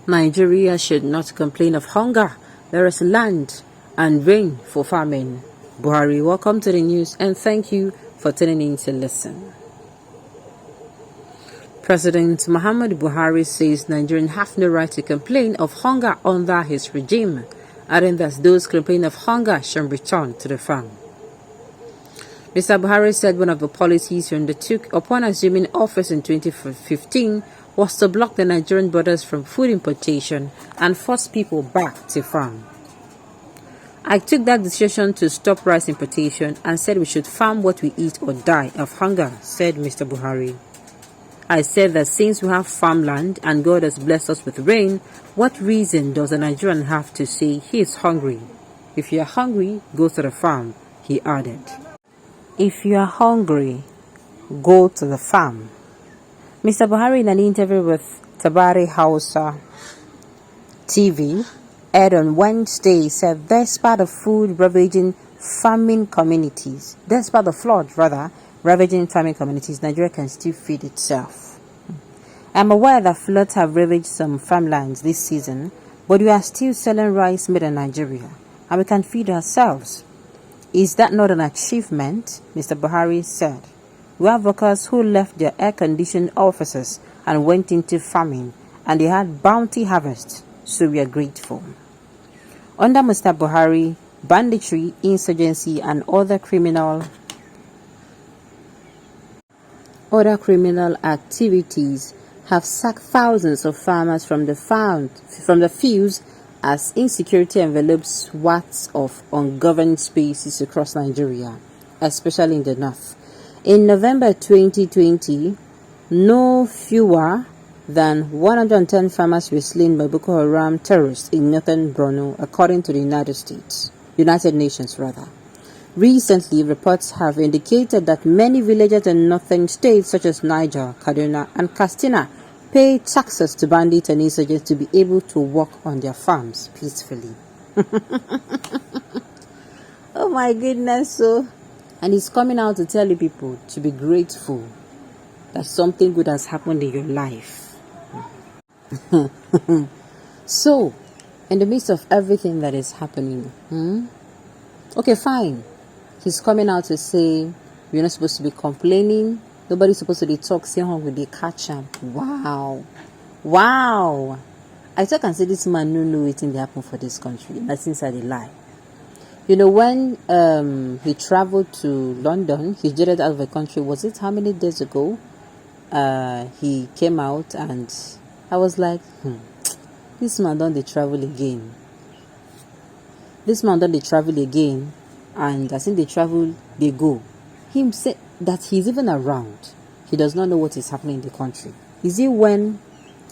Nigeria should not complain of hunger. There is land and rain for farming. Buhari, welcome to the news and thank you for tuning in to listen. President Muhammad Buhari says Nigerians have no right to complain of hunger under his regime, adding that those complaining of hunger should return to the farm. Mr. Buhari said one of the policies he undertook upon assuming office in 2015 was to block the Nigerian borders from food importation and force people back to farm. I took that decision to stop rice importation and said we should farm what we eat or die of hunger, said Mr. Buhari. I said that since we have farmland and God has blessed us with rain, what reason does a Nigerian have to say he is hungry? If you are hungry, go to the farm, he added. If you are hungry, go to the farm. Mr. Buhari, in an interview with Tabari Hausa TV, aired on Wednesday, said despite the food ravaging farming communities, despite the flood ravaging farming communities, Nigeria can still feed itself. I'm aware that floods have ravaged some farmlands this season, but we are still selling rice made in Nigeria, and we can feed ourselves. Is that not an achievement? Mr. Buhari said. We have workers who left their air-conditioned offices and went into farming, and they had bounty harvest, so we are grateful. Under Mr. Buhari, banditry, insurgency, and other criminal activities have sacked thousands of farmers from the fields as insecurity envelops swaths of ungoverned spaces across Nigeria, especially in the north. In November 2020, no fewer than 110 farmers were slain by Boko Haram terrorists in northern Borno, according to the United Nations. Recently, reports have indicated that many villagers in northern states such as Niger, Kaduna, and Katsina pay taxes to bandits and insurgents to be able to work on their farms peacefully. Oh my goodness, and he's coming out to tell you people to be grateful that something good has happened in your life. So, in the midst of everything that is happening, okay, fine. He's coming out to say we're not supposed to be complaining. Nobody's supposed to be talk, say hungry, they catch him. Wow. I talk and say this man no know anything that happened for this country. That's inside a lie. You know, when he traveled to London, he jetted out of the country. Was it how many days ago? He came out and I was like, this man done the travel again. And I think they travel, they go. Him said that he's even around. He does not know what is happening in the country. Is it when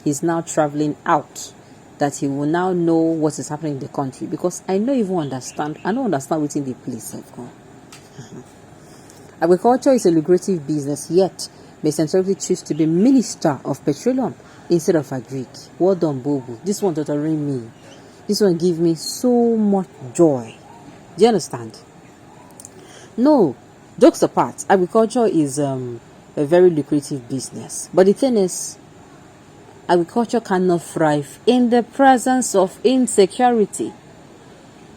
he's now traveling out that he will now know what is happening in the country? Because I don't even understand. I don't understand what's in the place I've gone. Agriculture is a lucrative business, yet may centrally choose to be Minister of Petroleum instead of Agric. Well done, Bobo. This one tutoring me. This one give me so much joy. Do you understand? No, jokes apart, agriculture is a very lucrative business. But the thing is, agriculture cannot thrive in the presence of insecurity.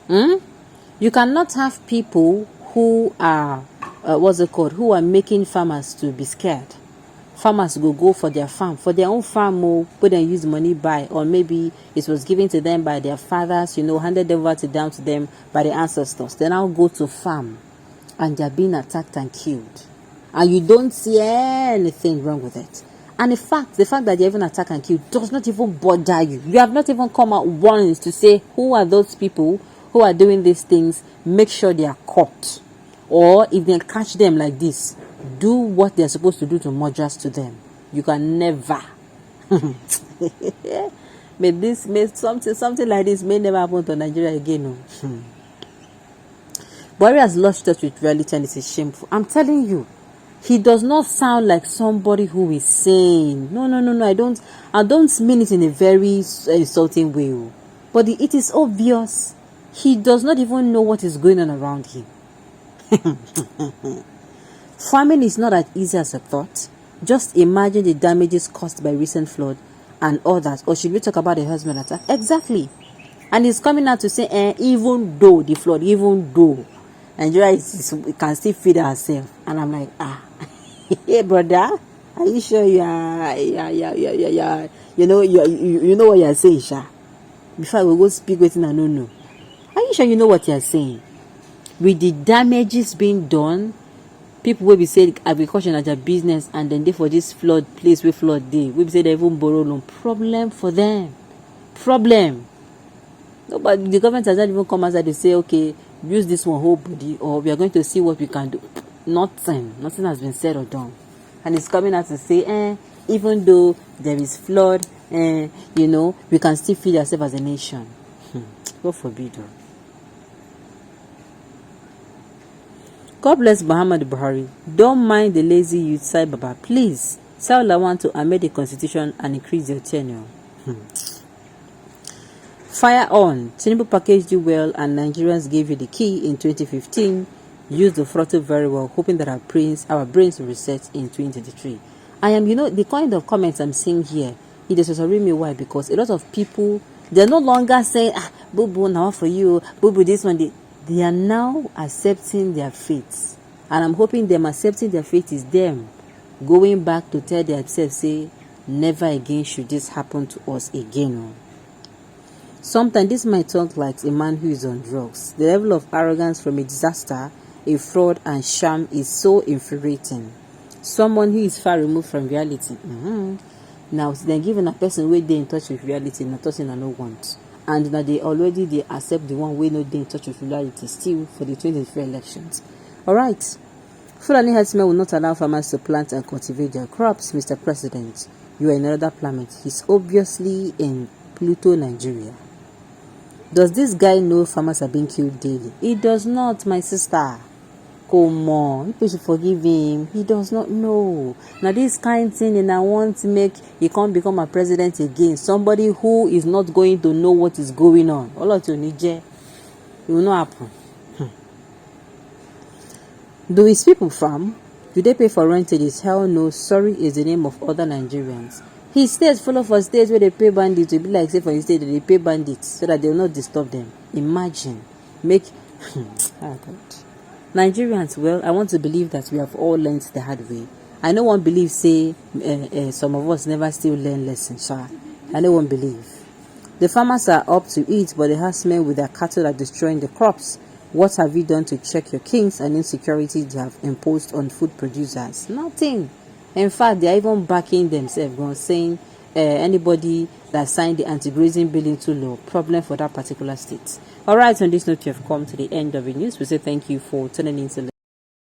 You cannot have people who are, who are making farmers to be scared. Farmers go for their farm, for their own farm, put and use money buy, or maybe it was given to them by their fathers, handed over down to them by the ancestors. They now go to farm and they're being attacked and killed. And you don't see anything wrong with it. And the fact that they're even attacked and killed does not even bother you. You have not even come out once to say, who are those people who are doing these things? Make sure they are caught. Or if they catch them like this, do what they're supposed to do to murders to them. You can never. Something like this may never happen to Nigeria again. Buhari has lost touch with reality and it is shameful. I'm telling you, he does not sound like somebody who is sane. No. I don't mean it in a very insulting way. But it is obvious he does not even know what is going on around him. Farming is not as easy as I thought. Just imagine the damages caused by recent flood and others, or should we talk about the husband attack? Exactly. And he's coming out to say, even though the flood, even though Nigeria we can still feed ourselves. And I'm like, hey brother, are you sure you are? Yeah. You know what you're saying, Sha? Before I will go speak with him, I don't know. Are you sure you know what you're saying? With the damages being done, people will be saying agriculture as a business, and then they for this flood place where flood day, we be say they even borrow loan. Problem for them. Problem. No, but the government has not even come outside to say, okay, use this one whole body, or we are going to see what we can do. Nothing has been said or done. And it's coming out to say, even though there is flood, we can still feed ourselves as a nation. God forbid. God bless Muhammad Buhari. Don't mind the lazy youth side, Baba. Please, tell Lawan to amend the constitution and increase your tenure. Fire on. Tinubu packaged you well, and Nigerians gave you the key in 2015. Use the throttle very well, hoping that our brains will reset in 2023. I am, the kind of comments I'm seeing here, it is also me why, because a lot of people, they're no longer saying, boo boo now for you, boo boo this one. They are now accepting their fate. And I'm hoping them accepting their fate is them going back to tell themselves, say, never again should this happen to us again. Sometimes this might talk like a man who is on drugs. The level of arrogance from a disaster, a fraud and sham is so infuriating. Someone who is far removed from reality. Now, they're giving a person where they in touch with reality, not touching and no want. And now they accept the one way no they in touch with reality still for the 2023 elections. Alright. Fulani herdsmen will not allow farmers to plant and cultivate their crops, Mr. President. You are in another planet. He's obviously in Pluto, Nigeria. Does this guy know farmers are being killed daily? He does not, my sister. Come on, people should forgive him. He does not know. Now this kind of thing, and I want to make he can't become a president again. Somebody who is not going to know what is going on. All of you Niger, it will not happen. Do his people farm? Do they pay for rentages? Hell no. Sorry is the name of other Nigerians. His states full of states where they pay bandits. It will be like say for his state they pay bandits so that they will not disturb them. Imagine. God. Nigerians, well, I want to believe that we have all learned the hard way. I know one believe say some of us never still learn lessons. I know one believe. The farmers are up to it, but the herdsmen with their cattle are destroying the crops. What have you done to check your kings and insecurity they have imposed on food producers? Nothing. In fact, they are even backing themselves, saying anybody that signed the anti-grazing bill into law, problem for that particular state. All right, on this note, you have come to the end of the news. We say thank you for tuning in to